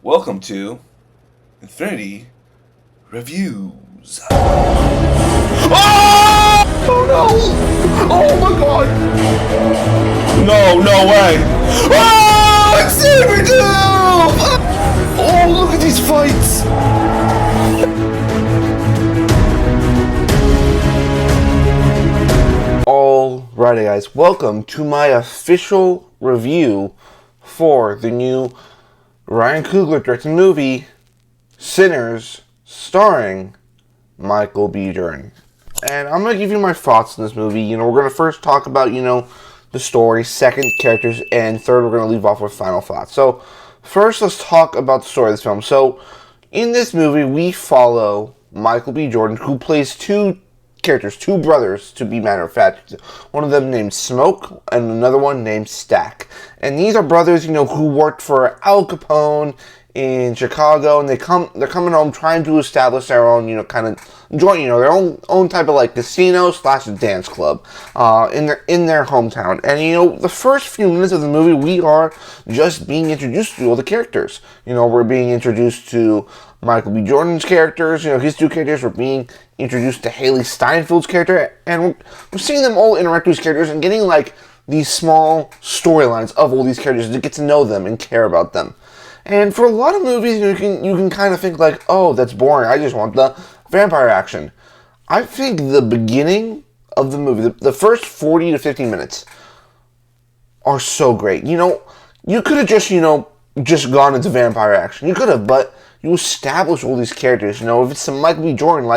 Welcome to Infinity Reviews. Oh no! Oh my god! No way! Oh, it's Sabretooth! Oh, look at these fights! Alrighty, guys, welcome to my official review for the new Ryan Coogler directed movie, Sinners, starring Michael B. Jordan. And I'm going to give you my thoughts on this movie. We're going to first talk about, the story, second, characters, and third, we're going to leave off with final thoughts. So, first, let's talk about the story of this film. So, in this movie, we follow Michael B. Jordan, who plays two characters, two brothers, to be matter of fact. One of them named Smoke, and another one named Stack. And these are brothers, who worked for Al Capone in Chicago, and they're coming home trying to establish their own, kind of joint, their own type of casino / dance club, in their hometown. And the first few minutes of the movie, we are just being introduced to all the characters. We're being introduced to Michael B. Jordan's characters, his two characters. We're being introduced to Haley Steinfeld's character, and we're seeing them all interact with these characters and getting these small storylines of all these characters to get to know them and care about them. And for a lot of movies, you can kind of think oh, that's boring. I just want the vampire action. I think the beginning of the movie, the first 40 to 50 minutes, are so great. You could have just gone into vampire action. You could have, but you establish all these characters. If it's some Michael B. Jordan,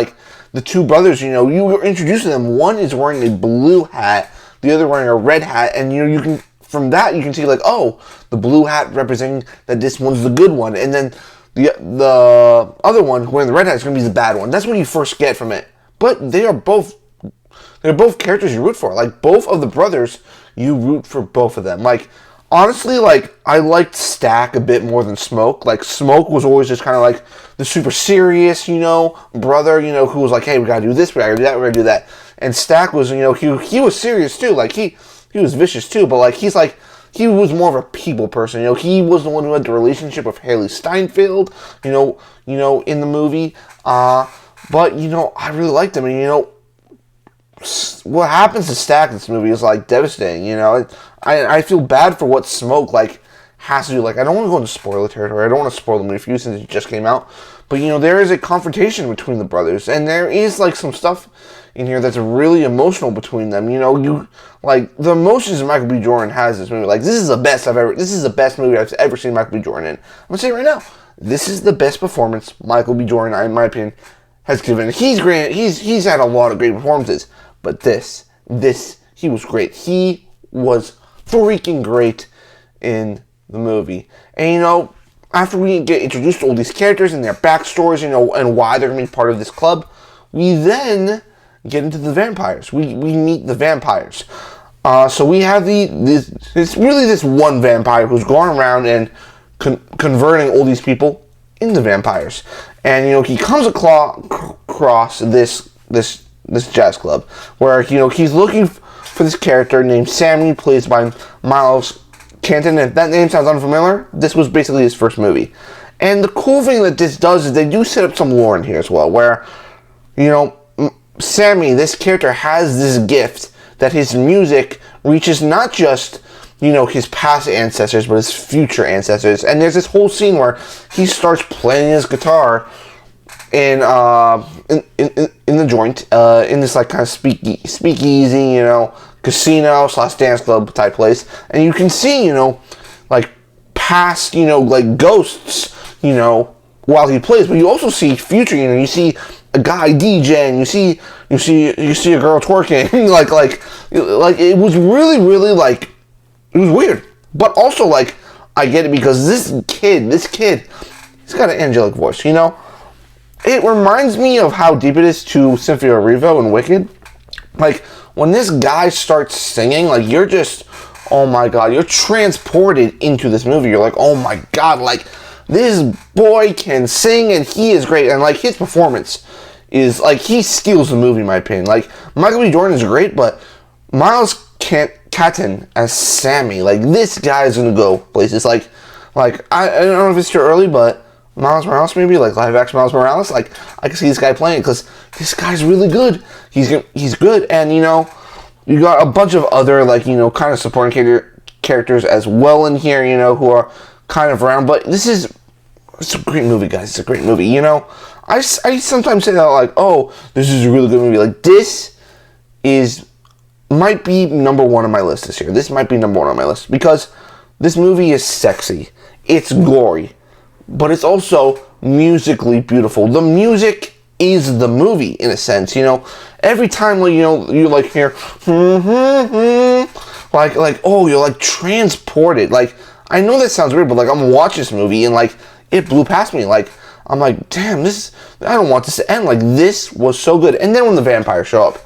the two brothers, you were introduced to them. One is wearing a blue hat, the other wearing a red hat, and you can, from that you can see oh, the blue hat representing that this one's the good one, and then the other one wearing the red hat is going to be the bad one. That's what you first get from it. But they're both characters you root for. Both of the brothers, you root for both of them. Honestly, I liked Stack a bit more than Smoke. Smoke was always just kind of the super serious, brother, who was hey, we gotta do this, we gotta do that, we gotta do that. And Stack was, he was serious too. He was vicious too, but he was more of a people person. He was the one who had the relationship with Haley Steinfeld, in the movie. But I really liked him, and what happens to Stack in this movie is devastating. I feel bad for what Smoke has to do. I don't want to go into spoiler territory. I don't want to spoil the movie for you since it just came out. But there is a confrontation between the brothers, and there is some stuff in here that's really emotional between them. The emotions that Michael B. Jordan has in this movie. This is the best movie I've ever seen Michael B. Jordan in. I'm gonna say it right now. This is the best performance Michael B. Jordan, in my opinion, has given. He's great. He's had a lot of great performances, but this he was great. He was freaking great in the movie. And after we get introduced to all these characters and their backstories, and why they're gonna be part of this club, we then get into the vampires. We meet the vampires. So we have it's really this one vampire who's going around and converting all these people into vampires. And he comes across this jazz club where he's looking for this character named Sammy, played by Miles Canton. If that name sounds unfamiliar, this was basically his first movie. And the cool thing that this does is they do set up some lore in here as well, where Sammy, this character, has this gift that his music reaches not just his past ancestors, but his future ancestors. And there's this whole scene where he starts playing his guitar in the joint, in this kind of speakeasy, casino / dance club type place, and you can see past ghosts while he plays, but you also see future. You see a guy DJing, you see a girl twerking, it was really it was weird, but also I get it because this kid, he's got an angelic voice. It reminds me of how deep it is to Cynthia Erivo in Wicked. When this guy starts singing, you're just, oh my god, you're transported into this movie. You're oh my god, this boy can sing and he is great. And his performance is he steals the movie, in my opinion. Michael B. Jordan is great, but Miles Catton as Sammy, this guy is gonna go places. Like, I don't know if it's too early, but Miles Morales maybe, like live action Miles Morales, like I can see this guy playing because this guy's really good. He's good, and you know, you got a bunch of other like, you know, kind of supporting characters as well in here, you know, who are kind of around. But it's a great movie, guys. It's a great movie. You know, I sometimes say that like, oh, this is a really good movie. Like this might be number one on my list this year. This might be number one on my list because this movie is sexy. It's gory, but it's also musically beautiful. The music is the movie in a sense, you know. Every time, like, you know, you like hear, like, oh, you're like transported. Like, I know that sounds weird, but like I'm watching this movie and like it blew past me. Like, I'm like, damn, I don't want this to end. Like, this was so good. And then when the vampires show up,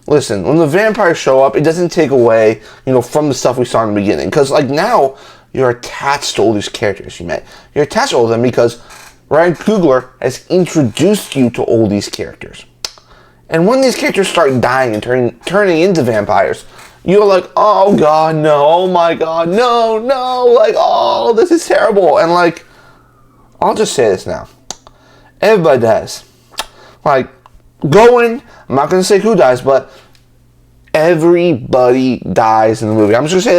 listen, when the vampires show up, it doesn't take away, you know, from the stuff we saw in the beginning. Because, like, now you're attached to all these characters you met. You're attached to all of them because Ryan Coogler has introduced you to all these characters. And when these characters start dying and turning into vampires, you're like, oh, God, no. Oh, my God, no. Like, oh, this is terrible. And, like, I'll just say this now. Everybody dies. Like, I'm not going to say who dies, but everybody dies in the movie. I'm just going to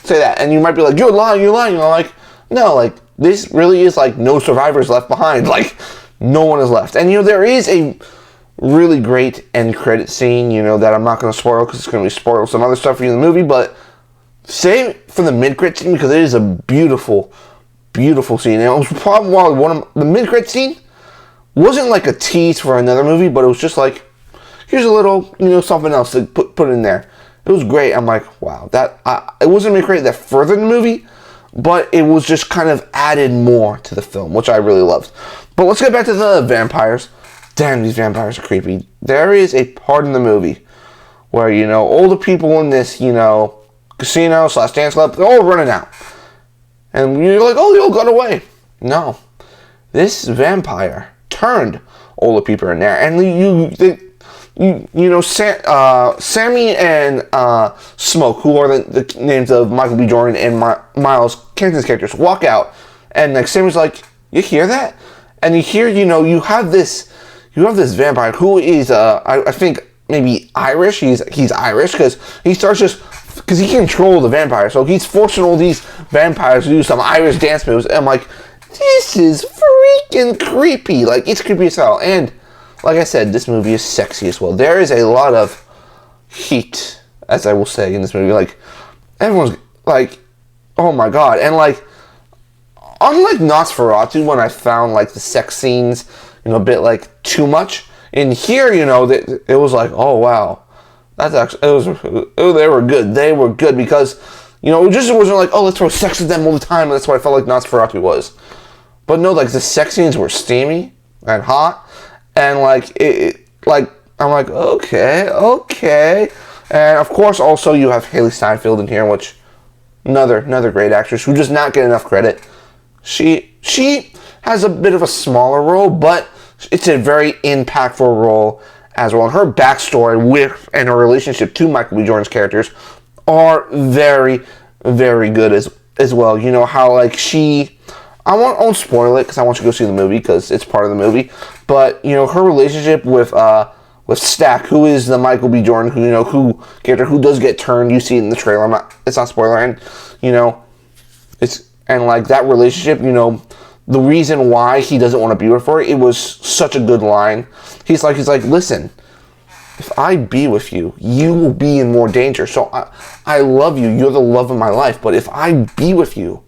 say that. And you might be like, you're lying. You know, like, no, like, this really is like no survivors left behind. Like, no one is left. And, you know, there is a really great end credit scene, you know, that I'm not going to spoil because it's going to be spoiled some other stuff for you in the movie, but save for the mid-credit scene because it is a beautiful, beautiful scene. And it was probably one of the mid-credit scene wasn't like a tease for another movie, but it was just like, here's a little, you know, something else to put in there. It was great. I'm like, wow, it wasn't mid-credit that furthered the movie, but it was just kind of added more to the film, which I really loved. But let's get back to the vampires. Damn, these vampires are creepy. There is a part in the movie where, you know, all the people in this, you know, casino / dance club, they're all running out. And you're like, oh, they all got away. No. This vampire turned all the people in there. And you know, Sammy and Smoke, who are the names of Michael B. Jordan and Miles Kenton's characters, walk out. And like Sammy's like, you hear that? And you hear, you know, you have this vampire who is, I think, maybe Irish. He's Irish because he starts because he can control the vampire. So he's forcing all these vampires to do some Irish dance moves. And I'm like, this is freaking creepy. Like, it's creepy as hell. And like I said, this movie is sexy as well. There is a lot of heat, as I will say, in this movie. Like, everyone's like, oh my God. And like, unlike Nosferatu, when I found like the sex scenes, you know, a bit like too much, in here, you know, it was like, oh wow, that's actually, they were good. They were good because, you know, it wasn't like, oh, let's throw sex at them all the time. And that's what I felt like Nosferatu was. But no, like the sex scenes were steamy and hot, and like like I'm like, okay. And of course, also you have Haley Steinfeld in here, which another great actress who does not get enough credit. She has a bit of a smaller role, but it's a very impactful role as well. And her backstory with and her relationship to Michael B. Jordan's characters are very, very good as well. You know how like I won't spoil it because I want you to go see the movie because it's part of the movie. But you know her relationship with Stack, who is the Michael B. Jordan character who does get turned. You see it in the trailer. It's not spoiler, and you know and like that relationship. You know the reason why he doesn't want to be with her. It was such a good line. He's like, listen, if I be with you, you will be in more danger. So I love you. You're the love of my life. But if I be with you,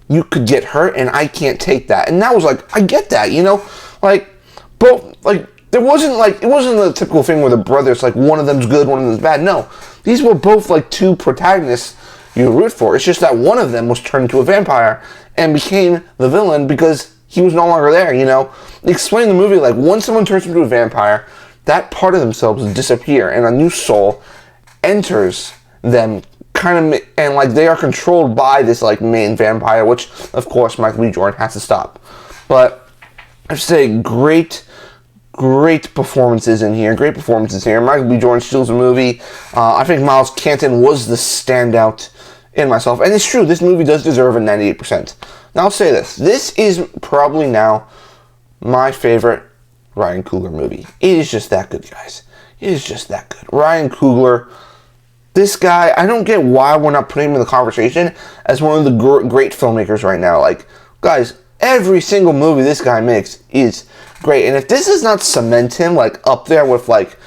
you could get hurt, and I can't take that. And that was like, I get that, you know, like both like. It wasn't the typical thing where the brothers, like, one of them's good, one of them's bad. No. These were both, like, two protagonists you root for. It's just that one of them was turned into a vampire and became the villain because he was no longer there, you know? They explain in the movie, like, once someone turns into a vampire, that part of themselves disappear, and a new soul enters them, kind of, and, like, they are controlled by this, like, main vampire, which, of course, Michael B. Jordan has to stop. But I should say, great performances in here. Michael B. Jordan steals the movie. I think Miles Kenton was the standout in myself. And it's true, this movie does deserve a 98%. Now I'll say this. This is probably now my favorite Ryan Coogler movie. It is just that good, guys. It is just that good. Ryan Coogler, this guy, I don't get why we're not putting him in the conversation as one of the great filmmakers right now. Like, guys, every single movie this guy makes is great. And if this does not cement him, like, up there with, like,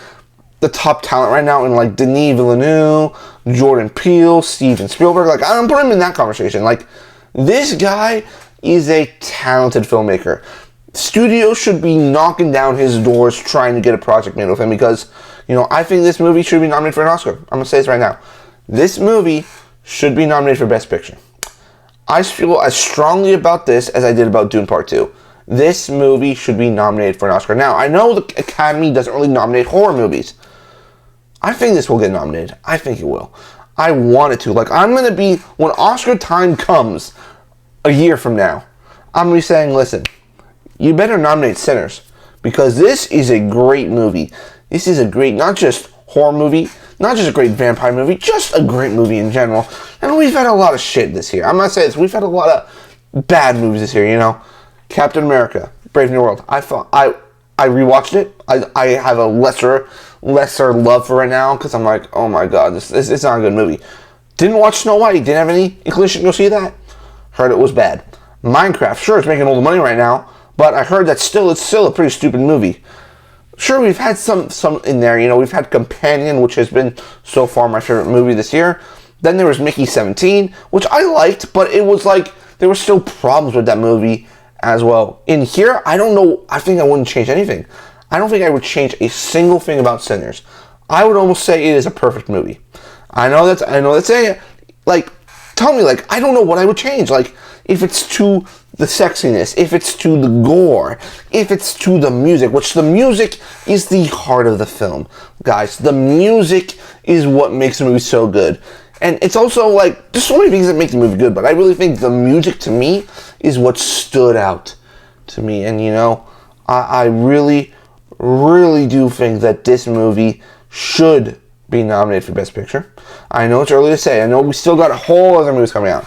the top talent right now in, like, Denis Villeneuve, Jordan Peele, Steven Spielberg, like, I'm putting him in that conversation. Like, this guy is a talented filmmaker. Studios should be knocking down his doors trying to get a project made with him because, you know, I think this movie should be nominated for an Oscar. I'm going to say this right now. This movie should be nominated for Best Picture. I feel as strongly about this as I did about Dune Part 2. This movie should be nominated for an Oscar. Now, I know the Academy doesn't really nominate horror movies. I think this will get nominated. I think it will. I want it to. Like, I'm going to be, when Oscar time comes a year from now, I'm going to be saying, listen, you better nominate Sinners because this is a great movie. This is a great, not just horror movie, not just a great vampire movie, just a great movie in general. And we've had a lot of shit this year. I'm not saying this. We've had a lot of bad movies this year, you know. Captain America, Brave New World. I rewatched it. I have a lesser love for it now because I'm like, oh my god, this is not a good movie. Didn't watch Snow White. Didn't have any inclination to go see that. Heard it was bad. Minecraft, sure, it's making all the money right now. But I heard that it's still a pretty stupid movie. Sure, we've had some in there. You know, we've had Companion, which has been so far my favorite movie this year. Then there was Mickey 17, which I liked, but it was like there were still problems with that movie as well. In here, I don't know. I think I wouldn't change anything. I don't think I would change a single thing about Sinners. I would almost say it is a perfect movie. I know that's a like. Tell me, like, I don't know what I would change. Like, if it's to the sexiness, if it's to the gore, if it's to the music, which the music is the heart of the film, guys. The music is what makes the movie so good. And it's also, like, there's so many things that make the movie good, but I really think the music, to me, is what stood out to me. And, you know, I really, really do think that this movie should be nominated for Best Picture. I know it's early to say. I know we still got a whole other movies coming out.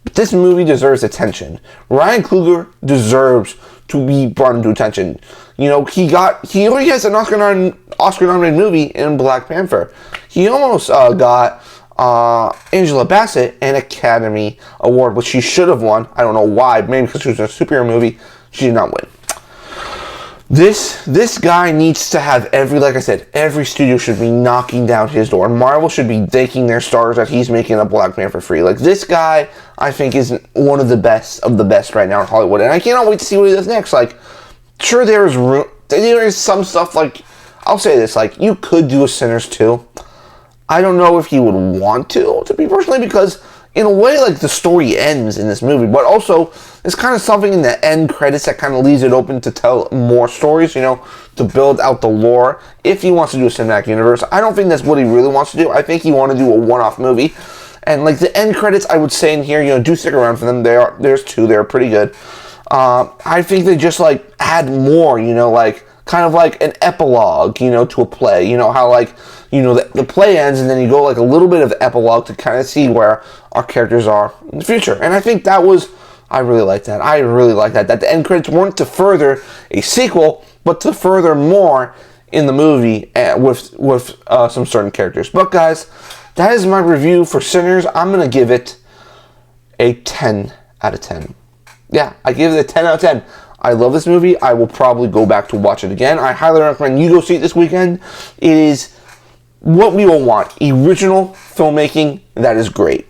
But this movie deserves attention. Ryan Coogler deserves to be brought into attention. You know, he already has an Oscar-nominated movie in Black Panther. He almost got Angela Bassett an Academy Award, which she should have won. I don't know why. Maybe because she was in a superhero movie. She did not win. This guy needs to have like I said, every studio should be knocking down his door. Marvel should be thanking their stars that he's making a Black Panther free. Like, this guy, I think, is one of the best right now in Hollywood. And I cannot wait to see what he does next. Like, sure, there is some stuff, like, I'll say this, like, you could do a Sinners 2. I don't know if he would want to be personally, because in a way, like, the story ends in this movie, but also there's kind of something in the end credits that kind of leaves it open to tell more stories, you know, to build out the lore, if he wants to do a cinematic universe. I don't think that's what he really wants to do. I think he wants to do a one-off movie, and, like, the end credits, I would say in here, you know, do stick around for them. There's two, they're pretty good. I think they just, like, add more, you know, like, kind of like an epilogue, you know, to a play. You know how, like, you know, the play ends and then you go like a little bit of epilogue to kind of see where our characters are in the future. And I think I really like that. I really like that the end credits weren't to further a sequel, but to further more in the movie with some certain characters. But guys, that is my review for Sinners. I'm going to give it a 10 out of 10. Yeah, I give it a 10 out of 10. I love this movie. I will probably go back to watch it again. I highly recommend you go see it this weekend. It is what we all want. Original filmmaking that is great.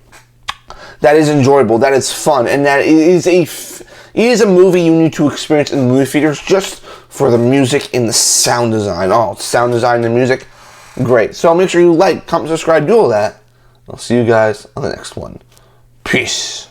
That is enjoyable. That is fun. And that it is a movie you need to experience in the movie theaters just for the music and the sound design. Oh, sound design and music. Great. So make sure you like, comment, subscribe, do all that. I'll see you guys on the next one. Peace.